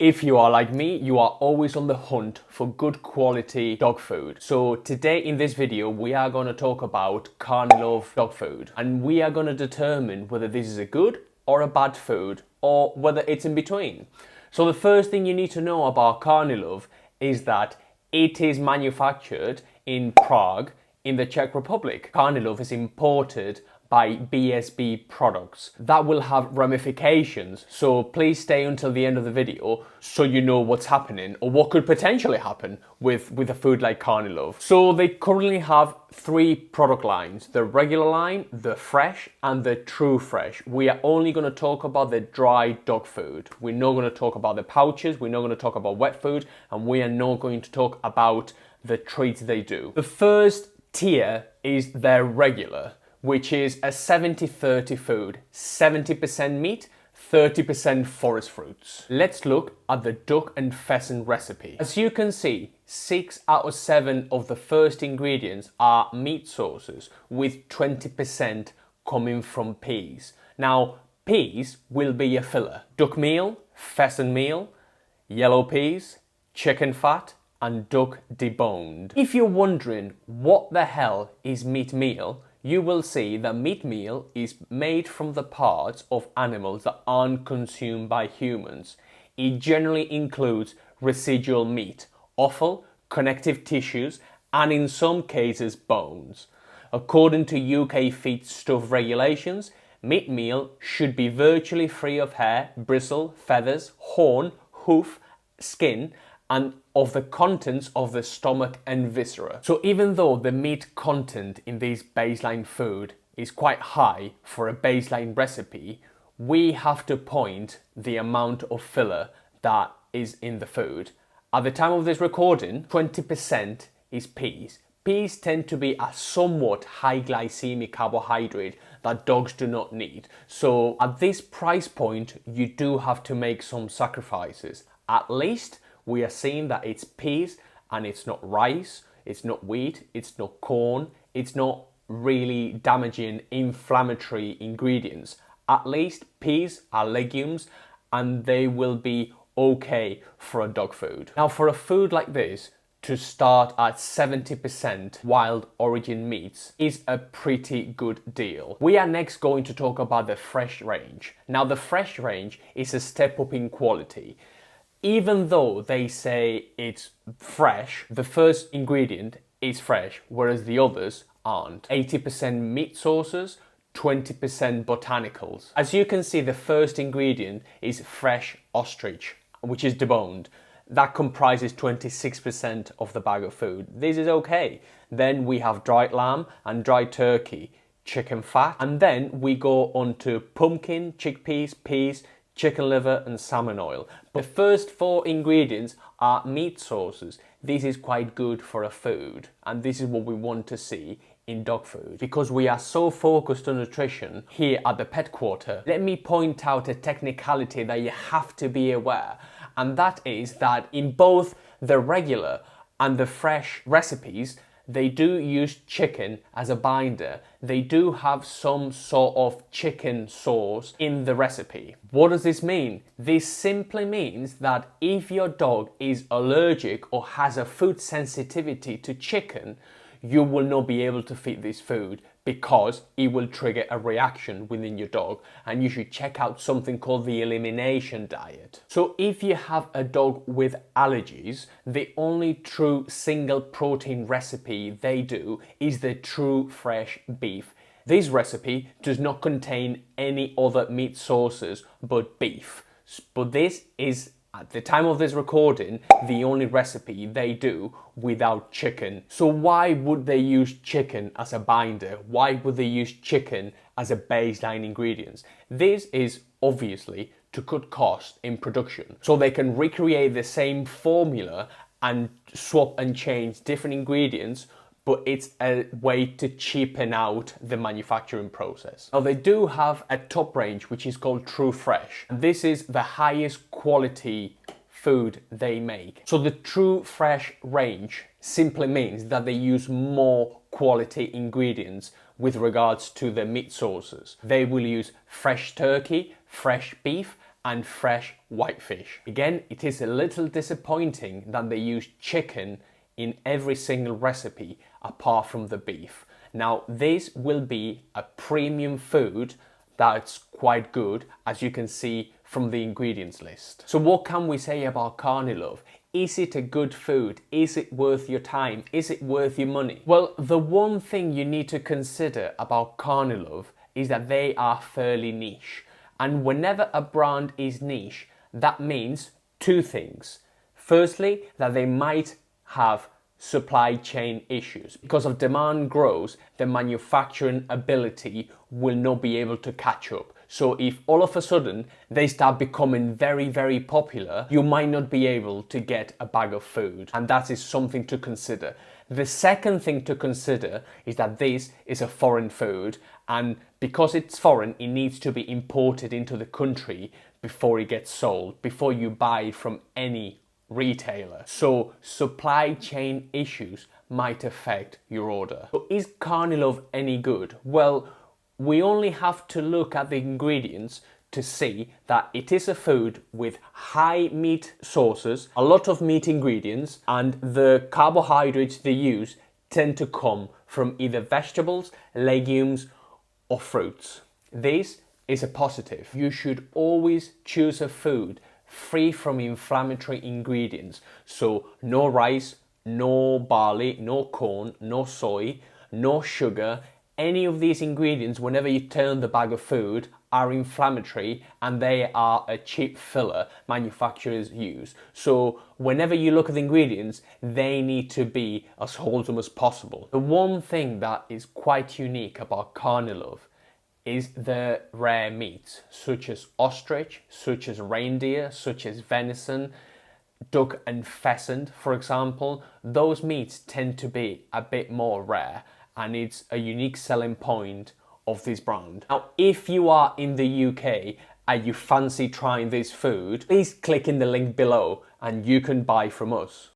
If you are like me, you are always on the hunt for good quality dog food. So today in this video, we are going to talk about Carnilove dog food. And we are going to determine whether this is a good or a bad food, or whether it's in between. So the first thing you need to know about Carnilove is that it is manufactured in Prague, in the Czech Republic. Carnilove is imported by BSB products. That will have ramifications, so please stay until the end of the video so you know what's happening or what could potentially happen with a food like Carnilove. So they currently have 3 product lines: the regular line, the fresh and the true fresh. We are only going to talk about the dry dog food. We're not going to talk about the pouches, we're not going to talk about wet food, and we are not going to talk about the treats they do. The first tier is their regular, which is a 70-30 food, 70% meat, 30% forest fruits. Let's look at the duck and pheasant recipe. As you can see, 6 out of 7 of the first ingredients are meat sources, with 20% coming from peas. Now, peas will be a filler. Duck meal, pheasant meal, yellow peas, chicken fat, and duck deboned. If you're wondering what the hell is meat meal, you will see that meat meal is made from the parts of animals that aren't consumed by humans. It generally includes residual meat, offal, connective tissues, and in some cases bones. According to UK feed stuff regulations, meat meal should be virtually free of hair, bristle, feathers, horn, hoof, skin, and of the contents of the stomach and viscera. So even though the meat content in this baseline food is quite high for a baseline recipe, we have to point the amount of filler that is in the food. At the time of this recording, 20% is peas. Peas tend to be a somewhat high glycemic carbohydrate that dogs do not need. So at this price point, you do have to make some sacrifices. At least we are seeing that it's peas and it's not rice, it's not wheat, it's not corn, it's not really damaging inflammatory ingredients. At least peas are legumes and they will be okay for a dog food. Now, for a food like this, to start at 70% wild origin meats is a pretty good deal. We are next going to talk about the fresh range. Now, the fresh range is a step up in quality. Even though they say it's fresh, the first ingredient is fresh, whereas the others aren't. 80% meat sources, 20% botanicals. As you can see, the first ingredient is fresh ostrich, which is deboned. That comprises 26% of the bag of food. This is okay. Then we have dried lamb and dried turkey, chicken fat, and then we go on to pumpkin, chickpeas, peas, chicken liver and salmon oil. But the first 4 ingredients are meat sources. This is quite good for a food, and this is what we want to see in dog food. Because we are so focused on nutrition here at the Pet Quarter, let me point out a technicality that you have to be aware, and that is that in both the regular and the fresh recipes, they do use chicken as a binder. They do have some sort of chicken sauce in the recipe. What does this mean? This simply means that if your dog is allergic or has a food sensitivity to chicken, you will not be able to feed this food because it will trigger a reaction within your dog, and you should check out something called the elimination diet. So if you have a dog with allergies, the only true single protein recipe they do is the true fresh beef. This recipe does not contain any other meat sources but beef. But this is, at the time of this recording, the only recipe they do without chicken. So why would they use chicken as a binder? Why would they use chicken as a baseline ingredient? This is obviously to cut costs in production, so they can recreate the same formula and swap and change different ingredients, but it's a way to cheapen out the manufacturing process. Now, they do have a top range which is called True Fresh. This is the highest quality food they make. So the True Fresh range simply means that they use more quality ingredients with regards to the meat sources. They will use fresh turkey, fresh beef, and fresh whitefish. Again, it is a little disappointing that they use chicken in every single recipe apart from the beef. Now, this will be a premium food that's quite good, as you can see from the ingredients list. So what can we say about Carnilove? Is it a good food? Is it worth your time? Is it worth your money? Well, the one thing you need to consider about Carnilove is that they are fairly niche. And whenever a brand is niche, that means two things. Firstly, that they might have supply chain issues. Because of demand grows, the manufacturing ability will not be able to catch up. So if all of a sudden they start becoming very, very popular, you might not be able to get a bag of food. And that is something to consider. The second thing to consider is that this is a foreign food, and because it's foreign, it needs to be imported into the country before it gets sold, before you buy it from any retailer. So supply chain issues might affect your order. So is Carnilove any good? Well, we only have to look at the ingredients to see that it is a food with high meat sources, a lot of meat ingredients, and the carbohydrates they use tend to come from either vegetables, legumes, or fruits. This is a positive. You should always choose a food free from inflammatory ingredients. So no rice, no barley, no corn, no soy, no sugar. Any of these ingredients, whenever you turn the bag of food, are inflammatory, and they are a cheap filler manufacturers use. So whenever you look at the ingredients, they need to be as wholesome as possible. The one thing that is quite unique about Carnilove is the rare meats, such as ostrich, such as reindeer, such as venison, duck and pheasant, for example. Those meats tend to be a bit more rare, and it's a unique selling point of this brand. Now, if you are in the UK and you fancy trying this food, please click in the link below and you can buy from us.